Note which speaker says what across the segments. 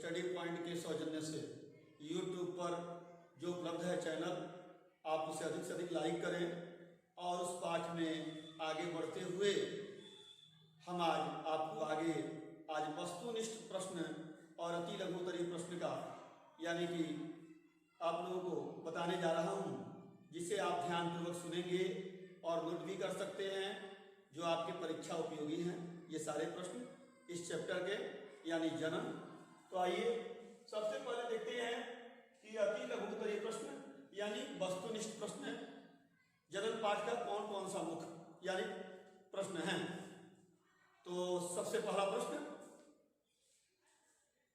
Speaker 1: Study point के सौजन्य से यूट्यूब पर जो उपलब्ध है चैनल, आप उसे अधिक से अधिक लाइक करें और उस पाठ में आगे बढ़ते हुए हम आपको आज वस्तुनिष्ठ प्रश्न और अति लघुत्तरीय प्रश्न का यानी कि आप लोगों को बताने जा रहा हूं, जिसे आप ध्यानपूर्वक सुनेंगे और नोट भी कर सकते हैं, जो आपके परीक्षा उपयोगी हैं ये सारे प्रश्न इस चैप्टर के यानी जनन। तो आइए सबसे पहले देखते हैं कि अति लघुत्तरीय प्रश्न यानी वस्तुनिष्ठ प्रश्न जनन पाठ का कौन कौन सा मुख्य यानी प्रश्न है। तो सबसे पहला प्रश्न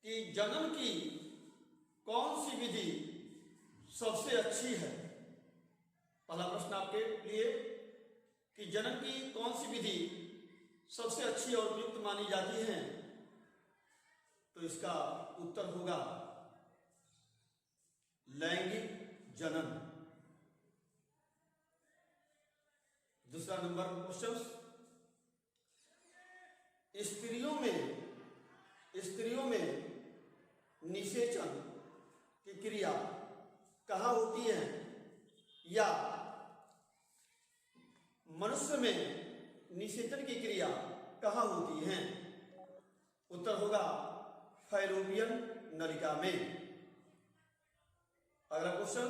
Speaker 1: कि जनन की कौन सी विधि सबसे अच्छी है। पहला प्रश्न आपके लिए कि जनन की कौन सी विधि सबसे अच्छी और उपयुक्त मानी जाती है। तो इसका उत्तर होगा लैंगिक जनन। दूसरा नंबर क्वेश्चन, स्त्रियों में निषेचन की क्रिया कहाँ होती है या मनुष्य में निषेचन की क्रिया कहाँ होती है। उत्तर होगा फैलोपियन नलिका में। अगला क्वेश्चन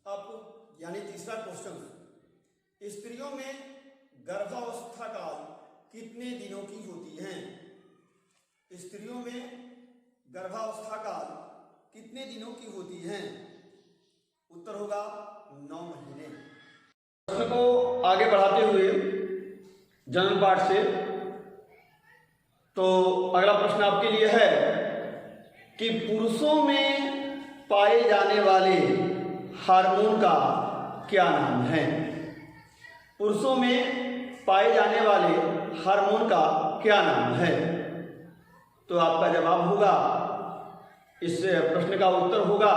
Speaker 1: आपको यानी तीसरा क्वेश्चन, स्त्रियों में गर्भावस्था काल कितने दिनों की होती है। स्त्रियों में गर्भावस्था काल कितने दिनों की होती है। उत्तर होगा 9 महीने। प्रश्न को आगे बढ़ाते हुए जनन पाठ से, तो अगला प्रश्न आपके लिए है कि पुरुषों में पाए जाने वाले हार्मोन का क्या नाम है। पुरुषों में पाए जाने वाले हार्मोन का क्या नाम है। तो आपका जवाब होगा, इस प्रश्न का उत्तर होगा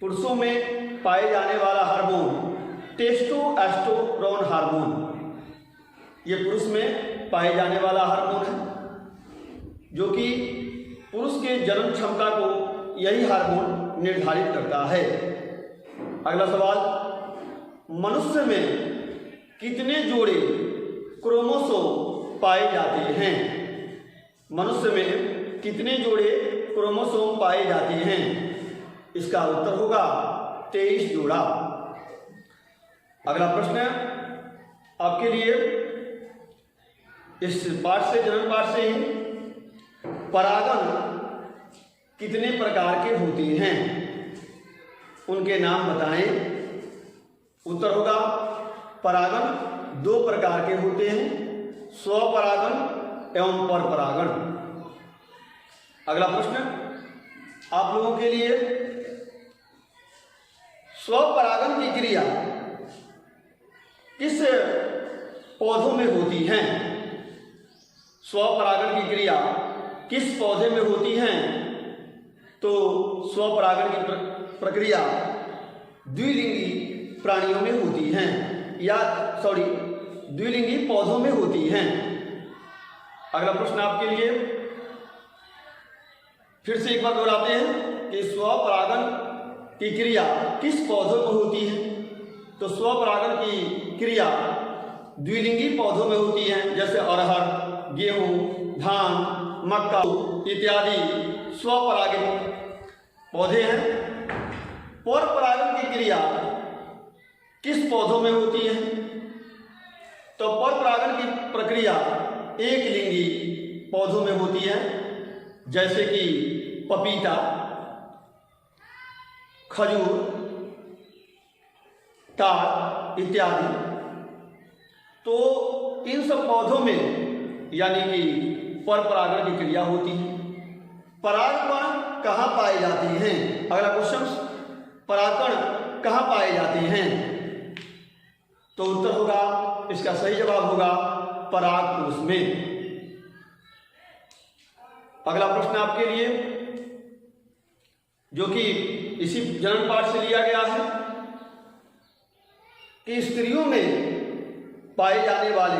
Speaker 1: पुरुषों में पाए जाने वाला हार्मोन टेस्टोस्टेरोन हार्मोन। ये पुरुष में पाए जाने वाला हार्मोन है, जो कि पुरुष के जन्म क्षमता को यही हार्मोन निर्धारित करता है। अगला सवाल, मनुष्य में कितने जोड़े क्रोमोसोम पाए जाते हैं। मनुष्य में कितने जोड़े क्रोमोसोम पाए जाते हैं। इसका उत्तर होगा 23 जोड़ा। अगला प्रश्न आपके लिए इस पाठ से जनन पाठ से ही, परागण कितने प्रकार के होते हैं, उनके नाम बताएं। उत्तर होगा परागण 2 प्रकार के होते हैं, स्वपरागण एवं परपरागण। अगला प्रश्न आप लोगों के लिए, स्वपरागण की क्रिया किस पौधों में होती है। स्वपरागण की क्रिया किस पौधे में होती है। तो स्वपरागण की प्रक्रिया द्विलिंगी प्राणियों में होती हैं द्विलिंगी पौधों में होती हैं। अगला प्रश्न आपके लिए फिर से एक बार दोहराते हैं कि स्वपरागण की क्रिया किस पौधों में होती है। तो स्वपरागण की क्रिया द्विलिंगी पौधों में होती है, जैसे अरहर, गेहूं, धान, मक्का इत्यादि स्वपरागित पौधे हैं। परपरागण की क्रिया किस पौधों में होती है। तो परपरागण की प्रक्रिया एक लिंगी पौधों में होती है, जैसे कि पपीता, खजूर, ताड़ इत्यादि। तो इन सब पौधों में यानी कि परपरागण की क्रिया होती है। परागकण कहाँ पाए जाते हैं। अगला क्वेश्चन, परागकण कहाँ पाए जाते हैं। तो उत्तर होगा, इसका सही जवाब होगा परागकोश में। अगला प्रश्न आपके लिए, जो कि इसी जनन पाठ से लिया गया है, कि स्त्रियों में पाए जाने वाले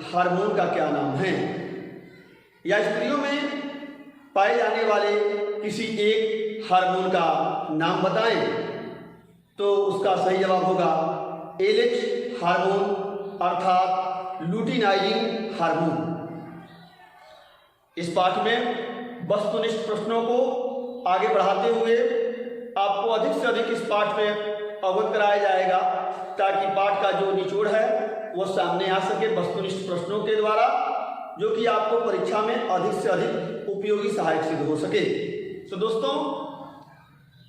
Speaker 1: हार्मोन का क्या नाम है? या स्त्रियों में पाए जाने वाले किसी एक हार्मोन का नाम बताएं। तो उसका सही जवाब होगा एलएच हार्मोन अर्थात लुटिनाइजिंग हार्मोन। इस पाठ में वस्तुनिष्ठ प्रश्नों को आगे बढ़ाते हुए आपको अधिक से अधिक इस पाठ में अवगत कराया जाएगा ताकि पाठ का जो निचोड़ है वो सामने आ सके वस्तुनिष्ठ प्रश्नों के द्वारा, जो कि आपको परीक्षा में अधिक से अधिक उपयोगी सहायक सिद्ध हो सके। तो दोस्तों,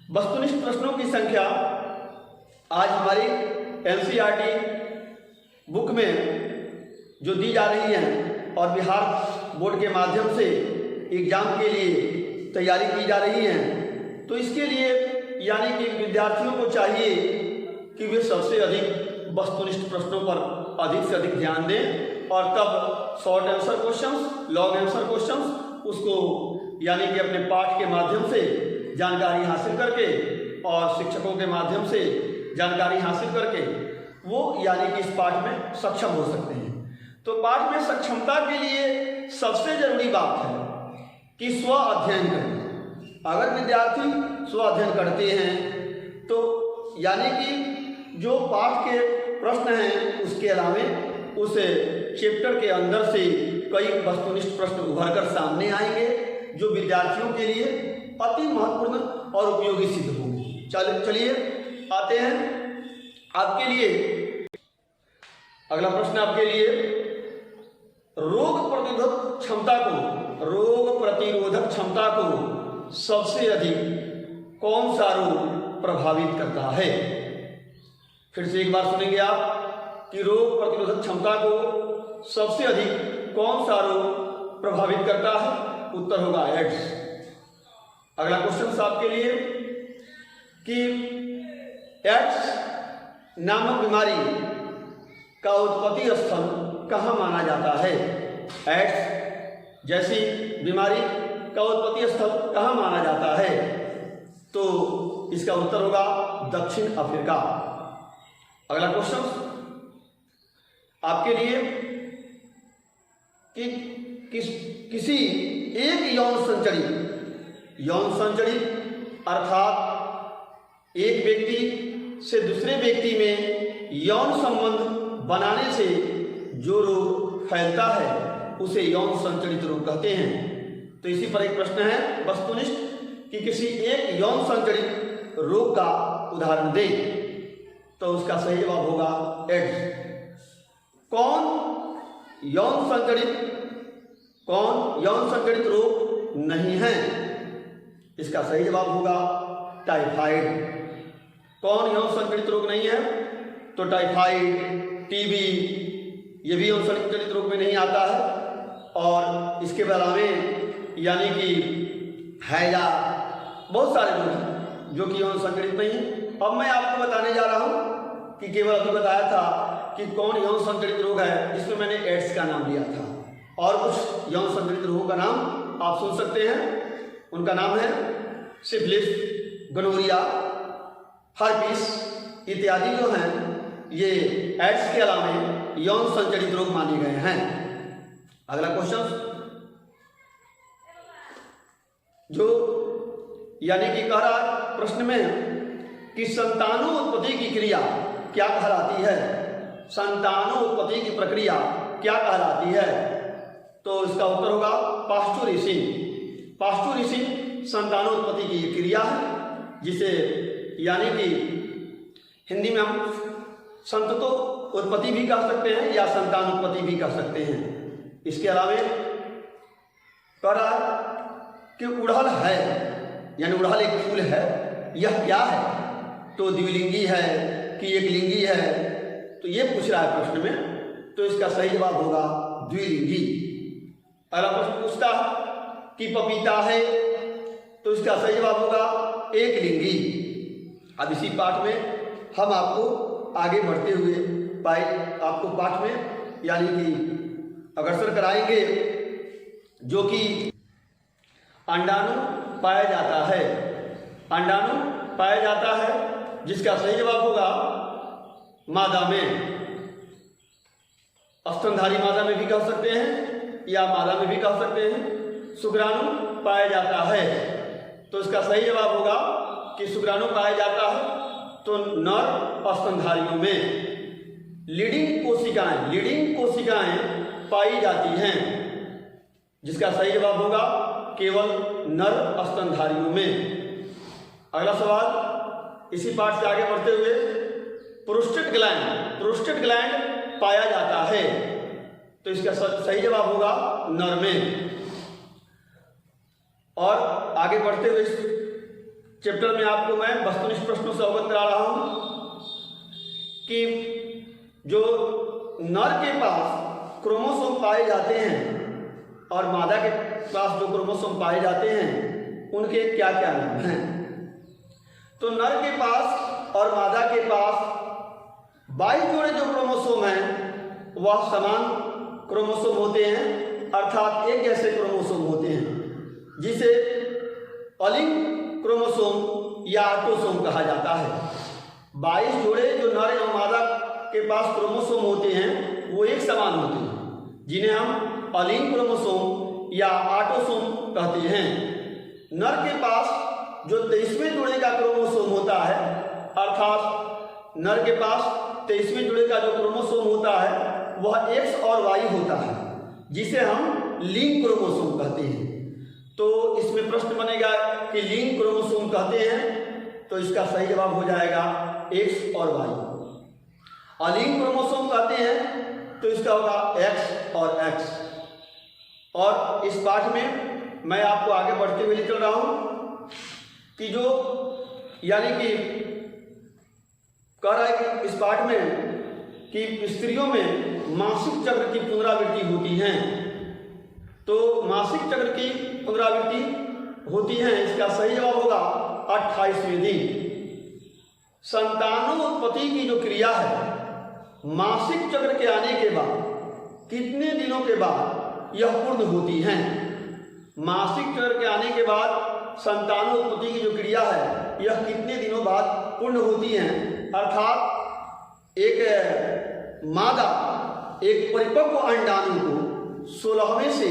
Speaker 1: वस्तुनिष्ठ प्रश्नों की संख्या आज हमारी एनसीईआरटी बुक में जो दी जा रही है और बिहार बोर्ड के माध्यम से एग्जाम के लिए तैयारी की जा रही है, तो इसके लिए यानी कि विद्यार्थियों को चाहिए कि वे सबसे अधिक वस्तुनिष्ठ प्रश्नों पर अधिक से अधिक ध्यान दें और तब short answer questions, long answer questions उसको यानी कि अपने पाठ के माध्यम से जानकारी हासिल करके और शिक्षकों के माध्यम से जानकारी हासिल करके वो यानी कि इस पाठ में सक्षम हो सकते हैं। तो पाठ में सक्षमता के लिए सबसे जरूरी बात है कि स्व अध्ययन करें। अगर विद्यार्थी स्व अध्ययन करते हैं तो यानी कि जो पाठ के प्रश्न हैं उसके अलावे उस चैप्टर के अंदर से कई वस्तुनिष्ठ प्रश्न उभर कर सामने आएंगे जो विद्यार्थियों के लिए अति महत्वपूर्ण और उपयोगी सिद्ध होंगे। चलिए आते हैं आपके लिए अगला प्रश्न। आपके लिए रोग प्रतिरोधक क्षमता को सबसे अधिक कौन सा रोग प्रभावित करता है? फिर से एक बार सुनेंगे आप कि रोग प्रतिरोधक क्षमता को सबसे अधिक कौन सा रोग प्रभावित करता है? उत्तर होगा एड्स। अगला क्वेश्चन आपके लिए कि एड्स नामक बीमारी का उत्पत्ति स्थल कहाँ माना जाता है? एड्स जैसी बीमारी का उत्पत्ति स्थल कहाँ माना जाता है? तो इसका उत्तर होगा दक्षिण अफ्रीका। अगला क्वेश्चन आपके लिए कि किसी एक यौन संचरी अर्थात एक व्यक्ति से दूसरे व्यक्ति में यौन संबंध बनाने से जो रोग फैलता है उसे यौन संचरित रोग कहते हैं। तो इसी पर एक प्रश्न है वस्तुनिष्ठ कि किसी एक यौन संचरित रोग का उदाहरण दें। तो उसका सही जवाब होगा एड्स। कौन यौन संचरित रोग नहीं है? इसका सही जवाब होगा टाइफाइड। कौन यौन संचरित रोग नहीं है? तो टाइफाइड, टीबी ये भी यौन संचरित रोग में नहीं आता है। और इसके अलावा यानी कि हैजा, बहुत सारे रोग हैं जो कि यौन संचरित नहीं है। अब मैं आपको बताने जा रहा हूं कि केवल अभी बताया था कि कौन यौन संचरित रोग है, इसमें मैंने एड्स का नाम लिया था और कुछ यौन संचरित रोगों का नाम आप सुन सकते हैं। उनका नाम है सिफिलिस, गोनोरिया, हर्पिस इत्यादि जो हैं ये एड्स के अलावा यौन संचरित रोग माने गए हैं। अगला क्वेश्चन जो यानी कि कह रहा प्रश्न में कि संतानोत्पत्ति की क्रिया क्या कहलाती है? संतानोत्पत्ति की प्रक्रिया क्या कहलाती है? तो इसका उत्तर होगा पास्चुरेशन। पास्चुरेशन संतानोत्पत्ति की क्रिया है जिसे यानी कि हिंदी में हम संततो उत्पत्ति भी कह सकते हैं या संतानोत्पत्ति भी कह सकते हैं। इसके अलावा कह रहा कि उड़हल है यानी उड़हल एक फूल है, यह क्या है? तो द्विलिंगी है कि एकलिंगी है? तो ये पूछ रहा है प्रश्न में, तो इसका सही जवाब होगा द्विलिंगी। अगला प्रश्न पूछता है कि पपीता है, तो इसका सही जवाब होगा एकलिंगी। अब इसी पाठ में हम आपको आगे बढ़ते हुए आपको पाठ में यानी कि अग्रसर कराएंगे जो कि अंडाणु पाया जाता है। अंडाणु पाया जाता है जिसका सही जवाब होगा मादा में। स्तनधारी मादा में भी कह सकते हैं या मादा में भी कह सकते हैं शुक्राणु पाया जाता है। तो इसका सही जवाब होगा कि शुक्राणु पाया जाता है तो नर स्तनधारियों में लीडिंग कोशिकाएं पाई जाती हैं, जिसका सही जवाब होगा केवल नर स्तनधारियों में। अगला सवाल इसी पाठ से आगे बढ़ते हुए, प्रोस्टेट ग्लैंड पाया जाता है तो इसका सही जवाब होगा नर में। और आगे बढ़ते हुए इस चैप्टर में आपको मैं वस्तुनिष्ठ प्रश्नों से अवगत करा रहा हूं कि जो नर के पास क्रोमोसोम पाए जाते हैं और मादा के पास जो क्रोमोसोम पाए जाते हैं उनके क्या क्या नाम हैं। तो नर के पास और मादा के पास 22 जोड़े जो क्रोमोसोम हैं वह समान क्रोमोसोम होते हैं, अर्थात एक जैसे क्रोमोसोम होते हैं, जिसे अलिंग क्रोमोसोम या ऑटोसोम कहा जाता है। 22 जोड़े जो नर एवं मादा के पास क्रोमोसोम होते हैं वो एक समान होते हैं, जिन्हें हम अलिंग क्रोमोसोम या ऑटोसोम कहते हैं। नर के पास जो 23वें जोड़े का क्रोमोसोम होता है, अर्थात नर के पास 23वें जोड़े का जो क्रोमोसोम होता है वह एक्स और वाई होता है, जिसे हम लिंग क्रोमोसोम कहते हैं। तो इसमें प्रश्न बनेगा कि लिंग क्रोमोसोम कहते हैं तो इसका सही जवाब हो जाएगा एक्स और वाई। अलिंग क्रोमोसोम कहते हैं तो इसका होगा एक्स और एक्स। और इस पाठ में मैं आपको आगे बढ़ते हुए चल रहा हूं कि जो यानी कि कह रहा है कि इस पाठ में कि स्त्रियों में मासिक चक्र की पुनरावृत्ति होती है। तो मासिक चक्र की पुनरावृत्ति होती है, इसका सही जवाब होगा 28वें दिन। संतानोत्पत्ति की जो क्रिया है मासिक चक्र के आने के बाद कितने दिनों के बाद यह पूर्ण होती है। मासिक चक्र के आने के बाद संतानोत्पत्ति की जो क्रिया है यह कितने दिनों बाद पूर्ण होती है, अर्थात एक मादा एक परिपक्व अंडाणु को 16वें से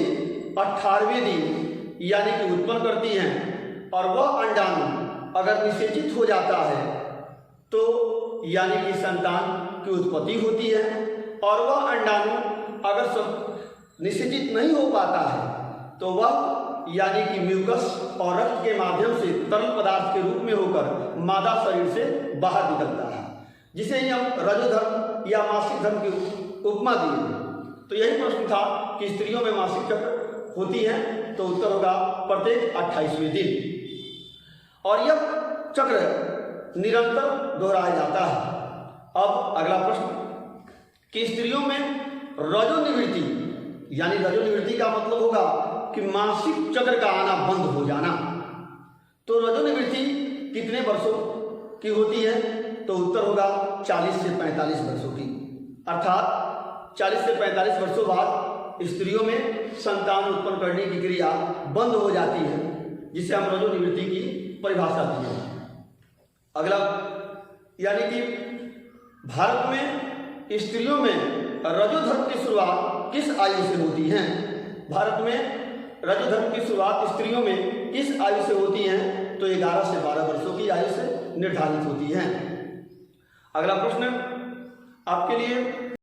Speaker 1: 18वें दिन यानी कि उत्पन्न करती हैं, और वह अंडाणु अगर निषेचित हो जाता है तो यानी कि संतान की उत्पत्ति होती है, और वह अंडाणु अगर निषेचित नहीं हो पाता है तो वह यानी कि म्यूकस और रक्त के माध्यम से तरल पदार्थ के रूप में होकर मादा शरीर से बाहर निकलता है, जिसे हम रजोधर्म या मासिक धर्म की उपमा दी। तो यही प्रश्न था कि स्त्रियों में मासिक चक्र होती है, तो उत्तर होगा प्रत्येक 28वें दिन, और यह चक्र निरंतर दोहराया जाता है। अब अगला प्रश्न कि स्त्रियों में रजोनिवृत्ति यानी रजोनिवृत्ति का मतलब होगा कि मासिक चक्र का आना बंद हो जाना। तो रजोनिवृत्ति कितने वर्षों की होती है, तो उत्तर होगा 40 से 45 वर्षों की, अर्थात 40 से 45 वर्षों बाद स्त्रियों में संतान उत्पन्न करने की क्रिया बंद हो जाती है, जिसे हम रजोनिवृत्ति की परिभाषा दी है। अगला यानी कि भारत में स्त्रियों में रजोधर्म की शुरुआत किस आयु से होती है। भारत में रजोधर्म की शुरुआत स्त्रियों में किस आयु से होती है, तो 11 से 12 वर्षों की आयु से निर्धारित होती है। अगला प्रश्न आपके लिए